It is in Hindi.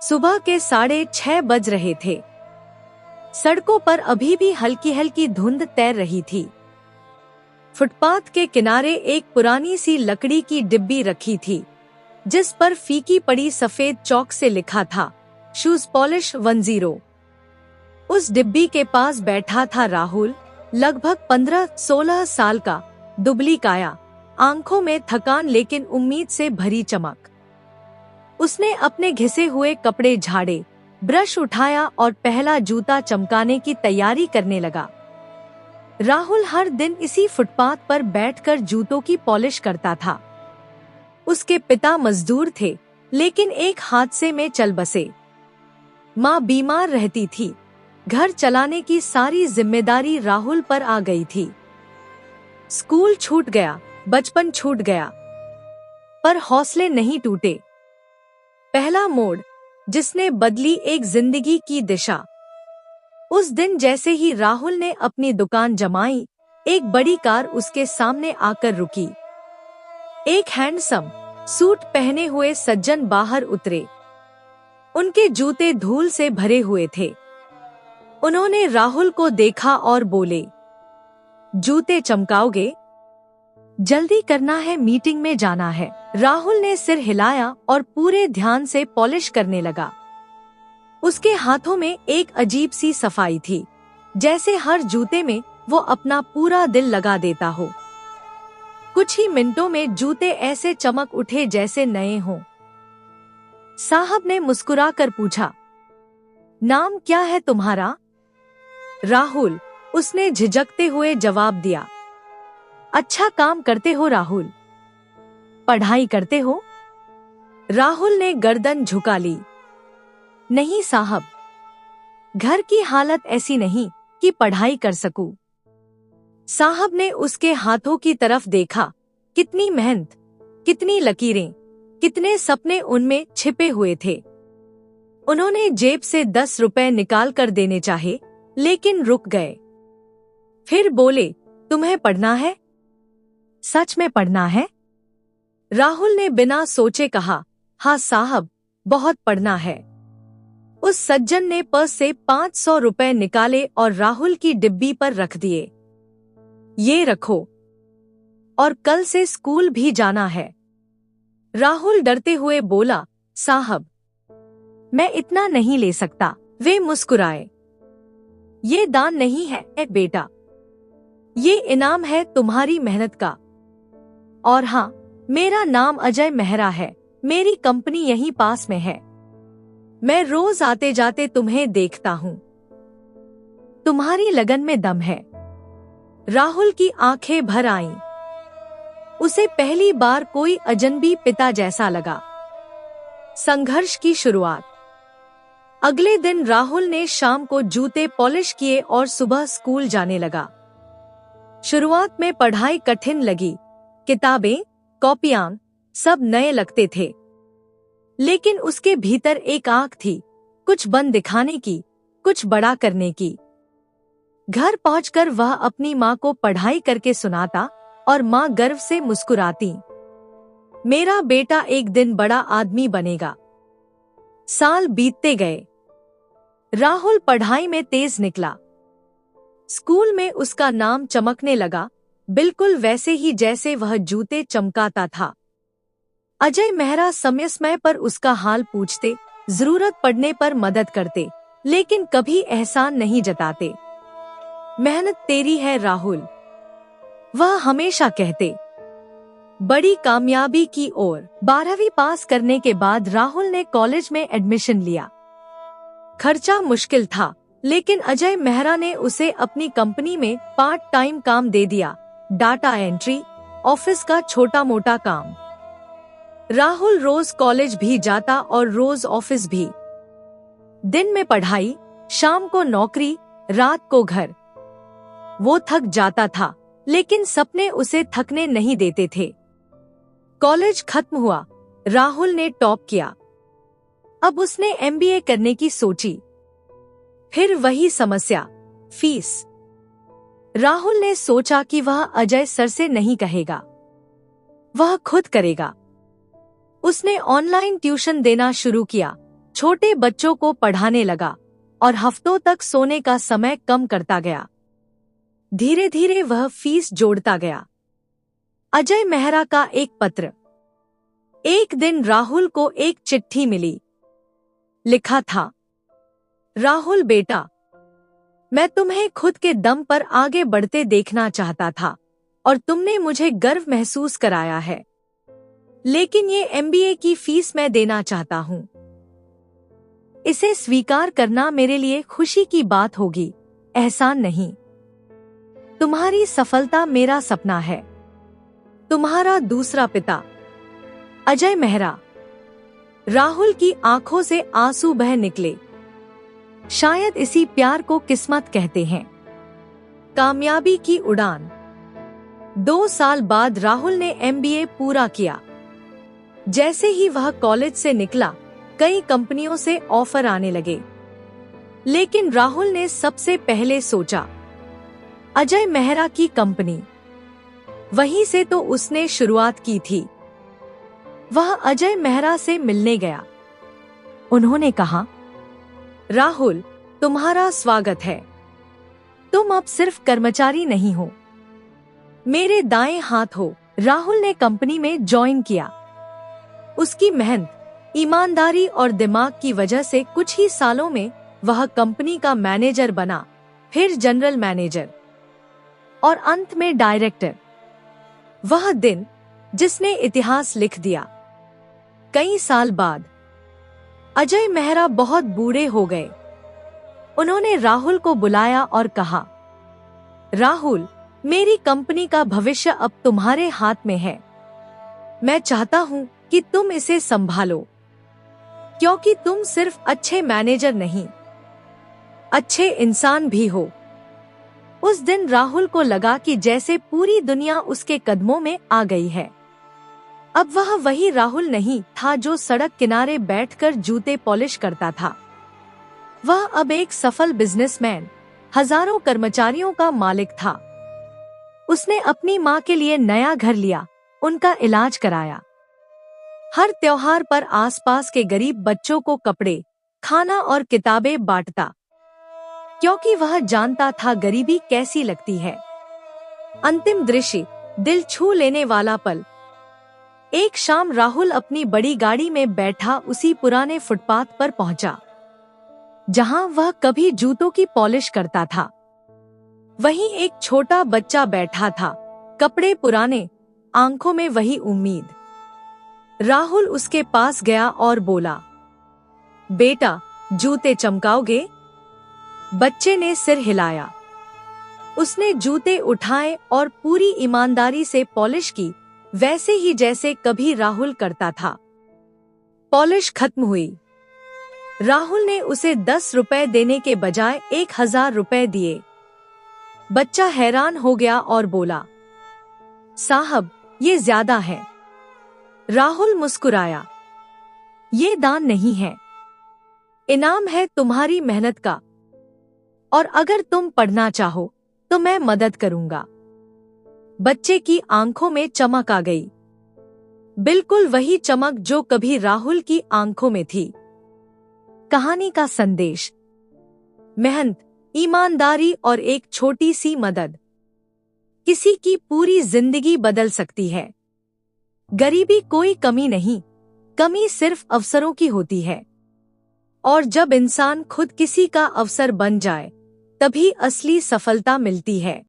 सुबह के 6:30 बज रहे थे। सड़कों पर अभी भी हल्की हल्की धुंध तैर रही थी। फुटपाथ के किनारे एक पुरानी सी लकड़ी की डिब्बी रखी थी, जिस पर फीकी पड़ी सफेद चौक से लिखा था शूज पॉलिश 10। उस डिब्बी के पास बैठा था राहुल, लगभग 15-16 साल का, दुबली काया, आंखों में थकान लेकिन उम्मीद से भरी चमक। उसने अपने घिसे हुए कपड़े झाड़े, ब्रश उठाया और पहला जूता चमकाने की तैयारी करने लगा। राहुल हर दिन इसी फुटपाथ पर बैठकर जूतों की पॉलिश करता था। उसके पिता मजदूर थे, लेकिन एक हादसे में चल बसे। माँ बीमार रहती थी। घर चलाने की सारी जिम्मेदारी राहुल पर आ गई थी। स्कूल छूट गया, बचपन छूट गया, पर हौसले नहीं टूटे। पहला मोड़, जिसने बदली एक जिंदगी की दिशा। उस दिन जैसे ही राहुल ने अपनी दुकान जमाई, एक बड़ी कार उसके सामने आकर रुकी। एक हैंडसम सूट पहने हुए सज्जन बाहर उतरे। उनके जूते धूल से भरे हुए थे। उन्होंने राहुल को देखा और बोले, जूते चमकाओगे? जल्दी करना है, मीटिंग में जाना है। राहुल ने सिर हिलाया और पूरे ध्यान से पॉलिश करने लगा। उसके हाथों में एक अजीब सी सफाई थी, जैसे हर जूते में वो अपना पूरा दिल लगा देता हो। कुछ ही मिनटों में जूते ऐसे चमक उठे जैसे नए हों। साहब ने मुस्कुराकर पूछा, नाम क्या है तुम्हारा? राहुल, उसने झिझकते हुए जवाब दिया। अच्छा काम करते हो राहुल। पढ़ाई करते हो? राहुल ने गर्दन झुका ली। नहीं साहब, घर की हालत ऐसी नहीं कि पढ़ाई कर सकूं। साहब ने उसके हाथों की तरफ देखा। कितनी मेहनत, कितनी लकीरें, कितने सपने उनमें छिपे हुए थे। उन्होंने जेब से 10 रुपए निकाल कर देने चाहे, लेकिन रुक गए। फिर बोले, तुम्हें पढ़ना है? सच में पढ़ना है? राहुल ने बिना सोचे कहा, हाँ साहब, बहुत पढ़ना है। उस सज्जन ने पर्स से 500 रुपए निकाले और राहुल की डिब्बी पर रख दिए। ये रखो, और कल से स्कूल भी जाना है। राहुल डरते हुए बोला, साहब, मैं इतना नहीं ले सकता। वे मुस्कुराए। ये दान नहीं है बेटा, ये इनाम है तुम्हारी मेहनत का। और हाँ, मेरा नाम अजय मेहरा है। मेरी कंपनी यहीं पास में है। मैं रोज आते जाते तुम्हें देखता हूँ। तुम्हारी लगन में दम है। राहुल की आंखें भर आईं। उसे पहली बार कोई अजनबी पिता जैसा लगा। संघर्ष की शुरुआत। अगले दिन राहुल ने शाम को जूते पॉलिश किए और सुबह स्कूल जाने लगा। शुरुआत में पढ़ाई कठिन लगी। किताबें, कॉपियां सब नए लगते थे, लेकिन उसके भीतर एक आग थी, कुछ बन दिखाने की, कुछ बड़ा करने की। घर पहुंचकर वह अपनी माँ को पढ़ाई करके सुनाता और माँ गर्व से मुस्कुराती। मेरा बेटा एक दिन बड़ा आदमी बनेगा। साल बीतते गए। राहुल पढ़ाई में तेज निकला। स्कूल में उसका नाम चमकने लगा, बिल्कुल वैसे ही जैसे वह जूते चमकाता था। अजय मेहरा समय समय पर उसका हाल पूछते, जरूरत पड़ने पर मदद करते, लेकिन कभी एहसान नहीं जताते। मेहनत तेरी है राहुल, वह हमेशा कहते। बड़ी कामयाबी की ओर। 12वीं पास करने के बाद राहुल ने कॉलेज में एडमिशन लिया। खर्चा मुश्किल था, लेकिन अजय मेहरा ने उसे अपनी कंपनी में पार्ट टाइम काम दे दिया, डाटा एंट्री, ऑफिस का छोटा मोटा काम। राहुल रोज कॉलेज भी जाता और रोज ऑफिस भी। दिन में पढ़ाई, शाम को नौकरी, रात को घर। वो थक जाता था, लेकिन सपने उसे थकने नहीं देते थे। कॉलेज खत्म हुआ, राहुल ने टॉप किया। अब उसने एमबीए करने की सोची। फिर वही समस्या, फीस। राहुल ने सोचा कि वह अजय सर से नहीं कहेगा, वह खुद करेगा। उसने ऑनलाइन ट्यूशन देना शुरू किया, छोटे बच्चों को पढ़ाने लगा और हफ्तों तक सोने का समय कम करता गया। धीरे धीरे वह फीस जोड़ता गया। अजय मेहरा का एक पत्र। एक दिन राहुल को एक चिट्ठी मिली। लिखा था, राहुल बेटा, मैं तुम्हें खुद के दम पर आगे बढ़ते देखना चाहता था और तुमने मुझे गर्व महसूस कराया है, लेकिन ये एमबीए की फीस मैं देना चाहता हूं। इसे स्वीकार करना मेरे लिए खुशी की बात होगी, एहसान नहीं। तुम्हारी सफलता मेरा सपना है। तुम्हारा दूसरा पिता, अजय मेहरा। राहुल की आंखों से आंसू बह निकले। शायद इसी प्यार को किस्मत कहते हैं। कामयाबी की उड़ान। 2 साल बाद राहुल ने एमबीए पूरा किया। जैसे ही वह कॉलेज से निकला, कई कंपनियों से ऑफर आने लगे, लेकिन राहुल ने सबसे पहले सोचा अजय मेहरा की कंपनी। वहीं से तो उसने शुरुआत की थी। वह अजय मेहरा से मिलने गया। उन्होंने कहा, राहुल, तुम्हारा स्वागत है। तुम अब सिर्फ कर्मचारी नहीं हो, मेरे दाएं हाथ हो। राहुल ने कंपनी में ज्वाइन किया। उसकी मेहनत, ईमानदारी और दिमाग की वजह से कुछ ही सालों में वह कंपनी का मैनेजर बना, फिर जनरल मैनेजर और अंत में डायरेक्टर। वह दिन जिसने इतिहास लिख दिया। कई साल बाद अजय मेहरा बहुत बूढ़े हो गए। उन्होंने राहुल को बुलाया और कहा, राहुल, मेरी कंपनी का भविष्य अब तुम्हारे हाथ में है। मैं चाहता हूं कि तुम इसे संभालो, क्योंकि तुम सिर्फ अच्छे मैनेजर नहीं, अच्छे इंसान भी हो। उस दिन राहुल को लगा कि जैसे पूरी दुनिया उसके कदमों में आ गई है। अब वह वही राहुल नहीं था जो सड़क किनारे बैठकर जूते पॉलिश करता था। वह अब एक सफल बिजनेसमैन, हजारों कर्मचारियों का मालिक था। उसने अपनी माँ के लिए नया घर लिया, उनका इलाज कराया। हर त्योहार पर आसपास के गरीब बच्चों को कपड़े, खाना और किताबें बांटता, क्योंकि वह जानता था गरीबी कैसी लगती है। अंतिम दृश्य, दिल छू लेने वाला पल। एक शाम राहुल अपनी बड़ी गाड़ी में बैठा उसी पुराने फुटपाथ पर पहुंचा, जहां वह कभी जूतों की पॉलिश करता था। वहीं एक छोटा बच्चा बैठा था, कपड़े पुराने, आंखों में वही उम्मीद। राहुल उसके पास गया और बोला, बेटा, जूते चमकाओगे? बच्चे ने सिर हिलाया। उसने जूते उठाए और पूरी ईमानदारी से पॉलिश की, वैसे ही जैसे कभी राहुल करता था। पॉलिश खत्म हुई। राहुल ने उसे 10 रुपए देने के बजाय 1000 रुपए दिए। बच्चा हैरान हो गया और बोला, साहब, ये ज्यादा है। राहुल मुस्कुराया, ये दान नहीं है, इनाम है तुम्हारी मेहनत का, और अगर तुम पढ़ना चाहो तो मैं मदद करूंगा। बच्चे की आंखों में चमक आ गई, बिल्कुल वही चमक जो कभी राहुल की आंखों में थी। कहानी का संदेश, मेहनत, ईमानदारी और एक छोटी सी मदद किसी की पूरी जिंदगी बदल सकती है। गरीबी कोई कमी नहीं, कमी सिर्फ अवसरों की होती है। और जब इंसान खुद किसी का अवसर बन जाए, तभी असली सफलता मिलती है।